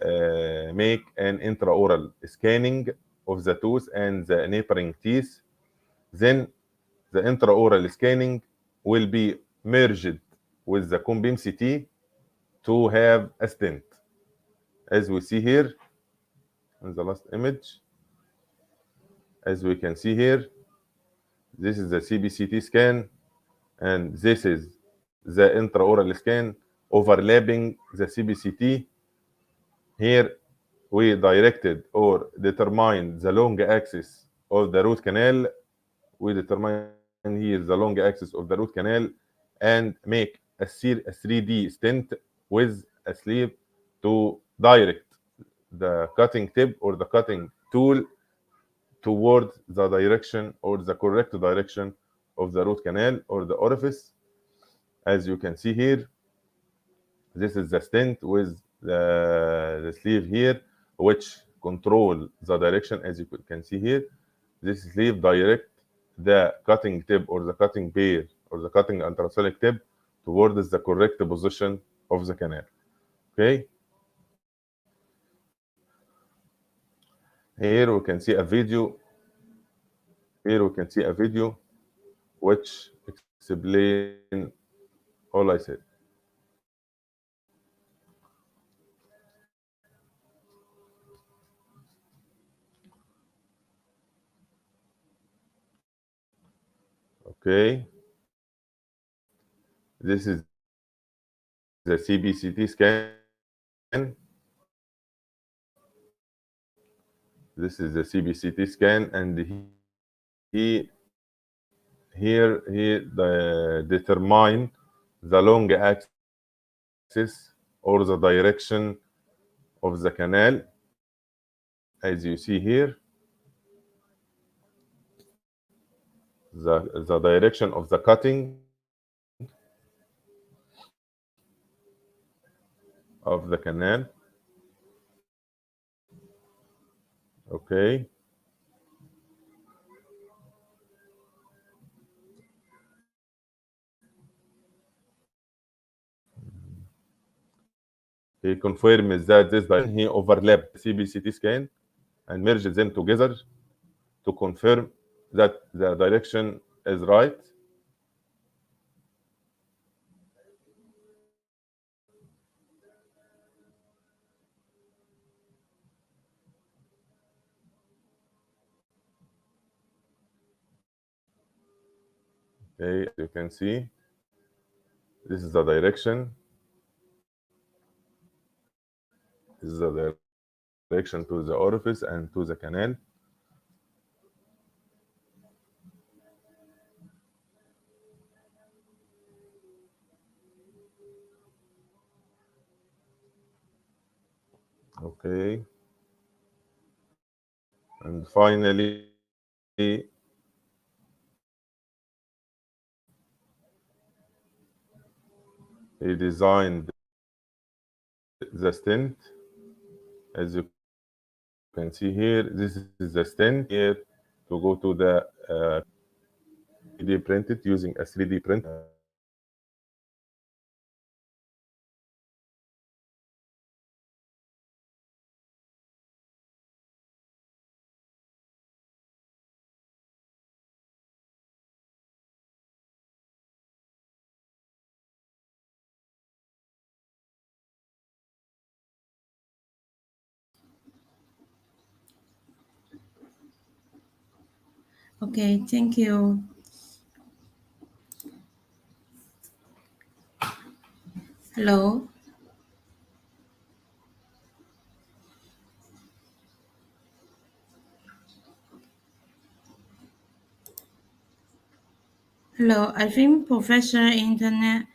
make an intraoral scanning of the tooth and the neighboring teeth. Then the intraoral scanning will be merged with the comb beam CT to have a stent. As we see here in the last image, as we can see here, this is the CBCT scan, and this is the intraoral scan overlapping the CBCT. Here we directed or determined the long axis of the root canal. We determine here the long axis of the root canal and make a 3D stent with a sleeve to direct the cutting tip or the cutting tool toward the direction or the correct direction of the root canal or the orifice. As you can see here, this is the stent with the sleeve here, which control the direction. As you can see here, this sleeve direct the cutting tip or the cutting pair or the cutting ultrasonic tip towards the correct position of the canal. Okay. Here we can see a video. Here we can see a video which explain all I said. Okay. This is the CBCT scan. This is the CBCT scan, and he here he determine the long axis or the direction of the canal. As you see here, the direction of the cutting of the canal. Okay. He confirms that this direction he overlapped the CBCT scan and merged them together to confirm that the direction is right. Okay, as you can see, this is the direction. This is the direction to the orifice and to the canal. Okay. And finally, he designed the stent. As you can see here, this is the stent here to go to the 3D printed using a 3D printer. Okay, thank you. Hello. Hello, I think Professor Internet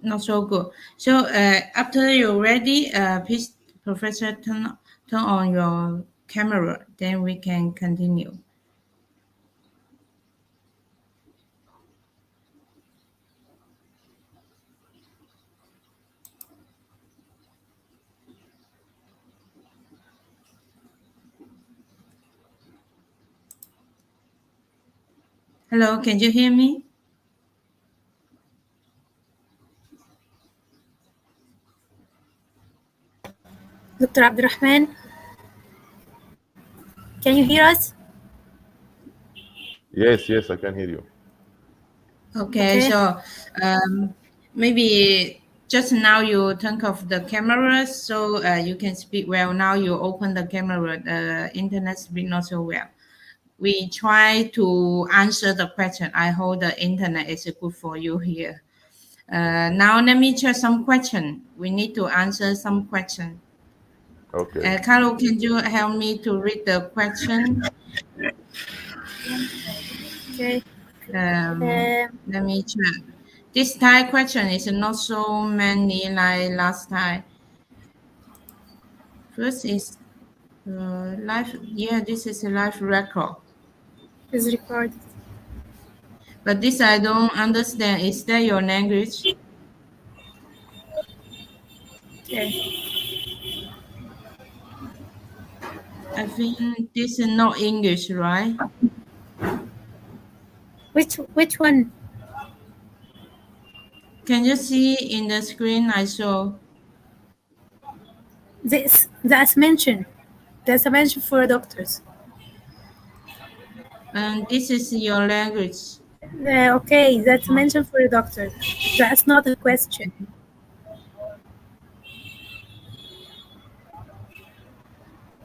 not so good. So after you're ready, please, Professor, turn on your camera. Then we can continue. Hello, can you hear me? Dr. Abdelrahman, can you hear us? Yes, yes, I can hear you. Okay, so maybe just now you turn off the camera so you can speak well. Now you open the camera, the internet speak not so well. We try to answer the question. I hope the internet is good for you here. Now let me check some question. We need to answer some question. Okay. Carlo, can you help me to read the question? Okay. Let me check. This time question is not so many like last time. First is live. Yeah, this is a live record. Is recorded. But this I don't understand. Is that your language? Okay. I think this is not English, right? Which one? Can you see in the screen I show? That's mentioned. That's a mention for doctors. And this is your language. Okay, that's mentioned for a doctor. That's not a question.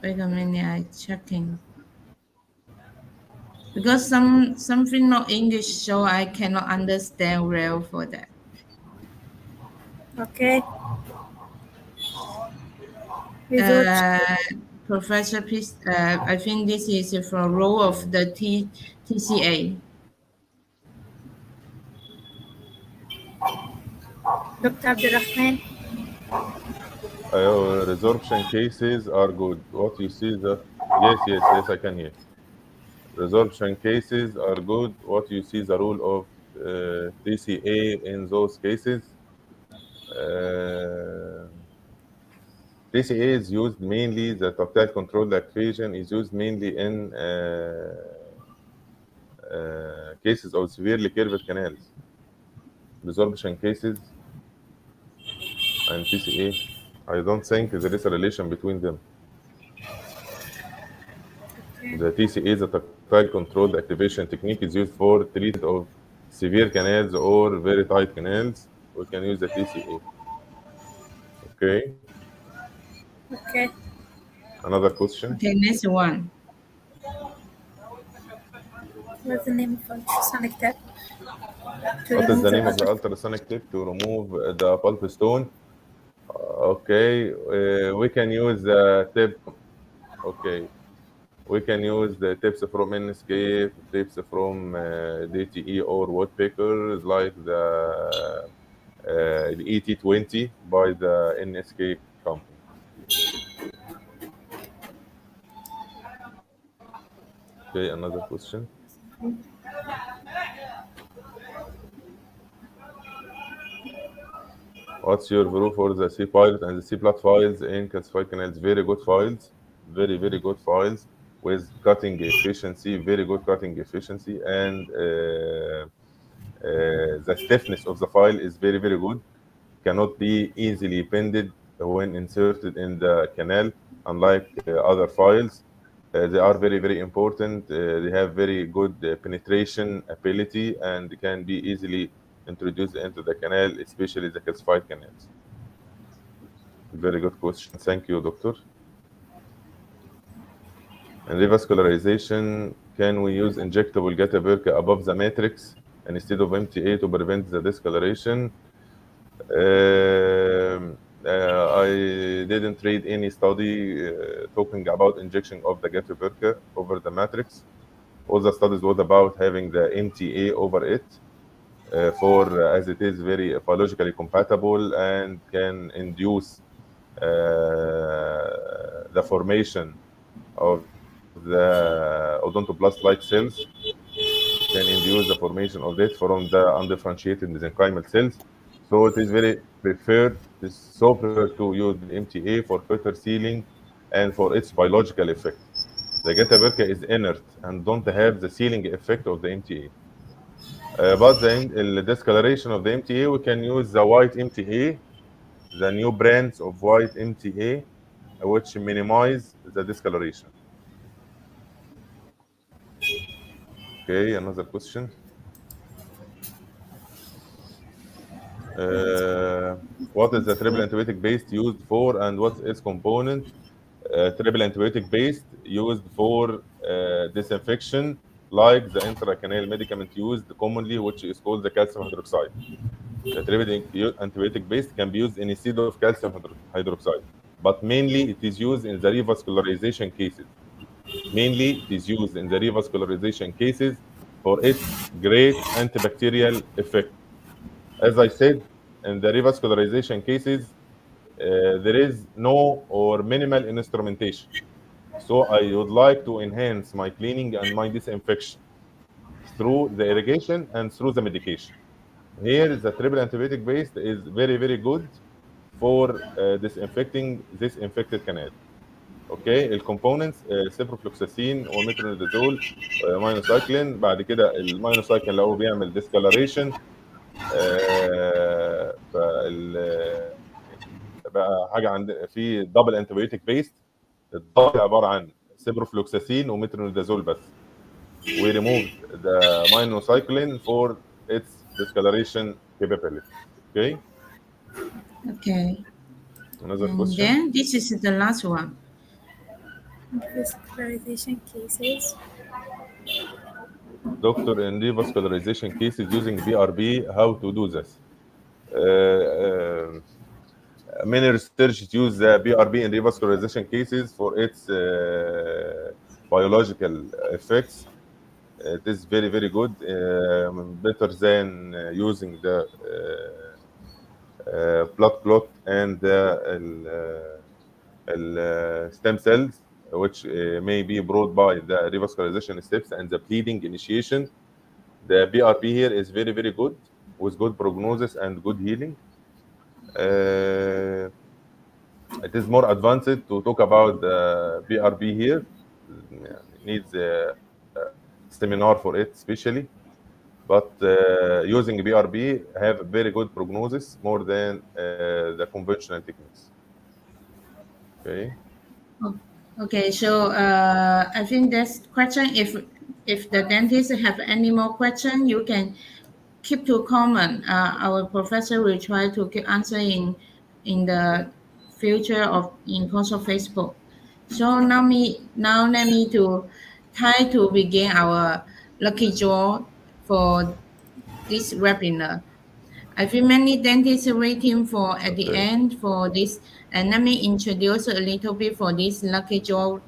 Wait a minute, I checking. Because something not English, so I cannot understand well for that. Okay. Resort. Professor, please, I think this is for role of the TCA. Dr. Abdelrahman. Resorption cases are good. What you see the yes, I can hear. Resorption cases are good. What you see the rule of TCA in those cases. TCA is used mainly, the tactile controlled activation is used mainly in cases of severely curved canals. Resorption cases and TCA, I don't think there is a relation between them. The TCA, the tactile controlled activation technique, is used for treatment of severe canals or very tight canals. We can use the TCA. Okay. Okay. Another question. Okay, next one. What's the name of ultrasonic tip? What is the name of the ultrasonic tip to remove the pulp stone? Okay, we can use the tip. Okay, we can use the tips from Netscape, tips from DTE or woodpeckers, like the ET20 by the Netscape company. Okay, another question. What's your view for the C pilot and the C plot files in calcified canals? Very good files, very good files with cutting efficiency, very good cutting efficiency, and the stiffness of the file is very good. Cannot be easily bended when inserted in the canal, unlike other files. They are very important. They have very good penetration ability and can be easily introduced into the canal, especially the calcified canals. Very good question. Thank you, doctor. And revascularization, can we use injectable gata-perca above the matrix instead of MTA to prevent the discoloration? I didn't read any study talking about injection of the gata-perca over the matrix. All the studies was about having the MTA over it, as it is very biologically compatible and can induce the formation of the odontoblast-like cells, can induce the formation of this from the undifferentiated mesenchymal cells. So it is very preferred, to use the MTA for better sealing and for its biological effect. The gata-perca is inert and don't have the sealing effect of the MTA. But the discoloration of the MTA, we can use the white MTA, the new brands of white MTA, which minimize the discoloration. Okay, another question. What is the triple antibiotic based used for and what's its component? Triple antibiotic based used for disinfection, like the intracanal medicament used commonly, which is called the calcium hydroxide. The triple antibiotic based can be used instead of calcium hydroxide, but mainly it is used in the revascularization cases. Mainly it is used in the revascularization cases for its great antibacterial effect. As I said, in the revascularization cases, there is no or minimal instrumentation. So I would like to enhance my cleaning and my disinfection through the irrigation and through the medication. Here, the triple antibiotic based is very, very good for disinfecting this infected canal. اوكي الكومبوننتس سيبروفلوكساسين ومترونيدازول ماينوسايكلين. بعد كده الماينوسايكلين لو بيعمل ديسكالريشن بقى حاجه عند في دبل انتيبيوتيك بيست. الدبل عباره عن سيبروفلوكساسين ومترونيدازول بس. We removed the minocycline for its discoloration capability. Okay. Okay. Another And question. then this is the last one. Vascularization cases. Doctor, in revascularization cases using BRB, how to do this? Many researchers use the BRB in revascularization cases for its biological effects. It is very, very good, better than using the blood clot and the stem cells, which may be brought by the revascularization steps and the bleeding initiation. The BRP here is very, very good with good prognosis and good healing. It is more advanced to talk about the BRP here. It needs a seminar for it, especially. But using BRB have very good prognosis more than the conventional techniques. Okay. Okay, so I think that's question. If the dentist have any more question, you can keep to comment. Our professor will try to answer in the future of in course of Facebook. So now let me to try to begin our lucky draw for this webinar. I feel many dentists are waiting for at the Okay. end for this. And let me introduce a little bit for this lucky draw.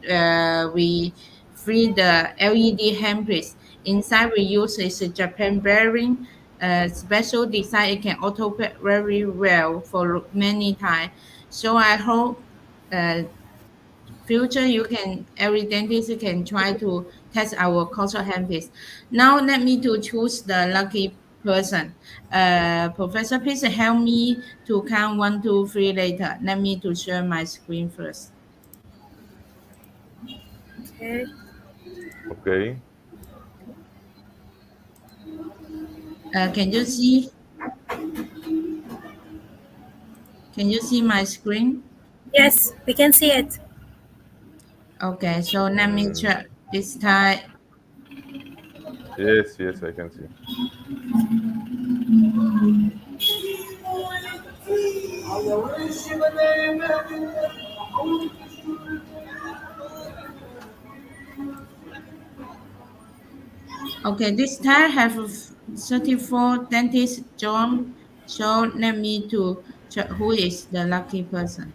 We free the LED handpiece. Inside we use is a Japan bearing, special design. It can auto pack very well for many time. So I hope future you can every dentist can try to test our COXO handpiece. Now let me to choose the lucky person. Professor, please help me to count 1, 2, 3 later. Let me to share my screen first. Okay. Okay. Can you see? Can you see my screen? Yes, we can see it. Okay, so let me check this time. Yes, yes, I can see. Okay, this time have 34 dentist join. So let me to check who is the lucky person.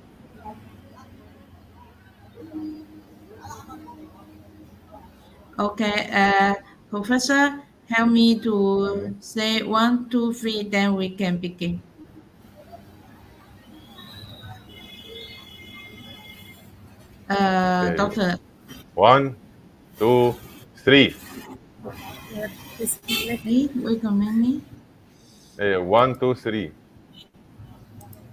Okay, Professor, help me to say 1, 2, 3, then we can begin. Okay. Doctor, 1, 2, 3. Yeah, this is like- hey, wait a minute. 1, 2, 3.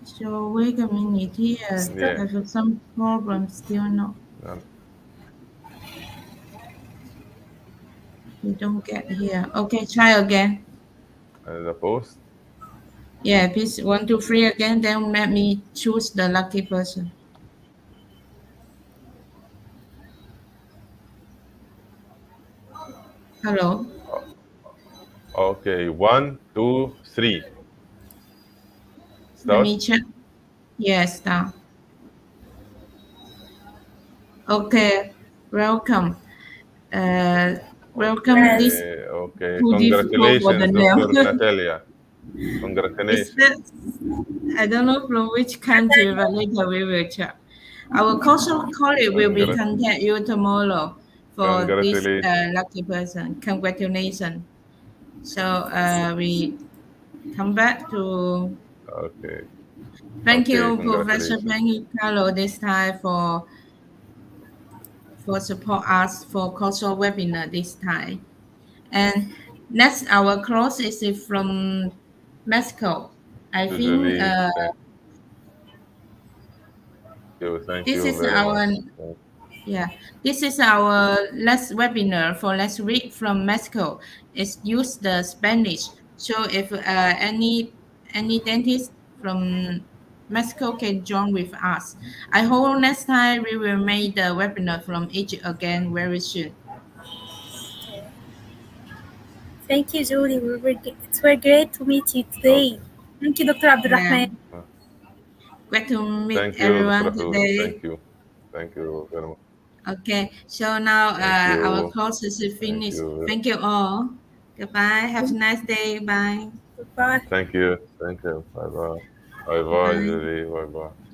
So wait a minute here. Yeah. I have some problem still not. We don't get here. Okay, try again. The post. Yeah, please 1, 2, 3 again. Then let me choose the lucky person. Hello. Okay. 1, 2, 3. Let Start. me check. Yes, now. Okay, welcome. Welcome. Okay. This Okay. too difficult for the Congratulations, name. Dr. Natalia. It's Congratulations. I don't know from which country, but later we will check. Our COXO colleague will be contact you tomorrow for this Congratulations. lucky person. Congratulations. So we come back to. Okay. Thank Okay, you, Professor congratulations. Benny Carlo, this time for support us for cultural webinar this time. And next, our cross is from Mexico. I think Usually, thank this you is very much. our yeah, this is our last webinar for last week from Mexico. It's use the Spanish. So if any dentist from Mexico can join with us. I hope next time we will make the webinar from Egypt again very soon. Thank you, Julie. It was great to meet you today. Okay. Thank you, Dr. Yeah, Abdelrahman. great to meet Thank you, Dr. everyone Ahud. today. Thank you. Thank you very much. Okay, so now Thank our you. course is Thank finished. you. Thank you all. Goodbye. Have a nice day. Bye. Goodbye. Thank you. Thank you. Bye bye. Bye bye, Bye. Julie. Bye bye.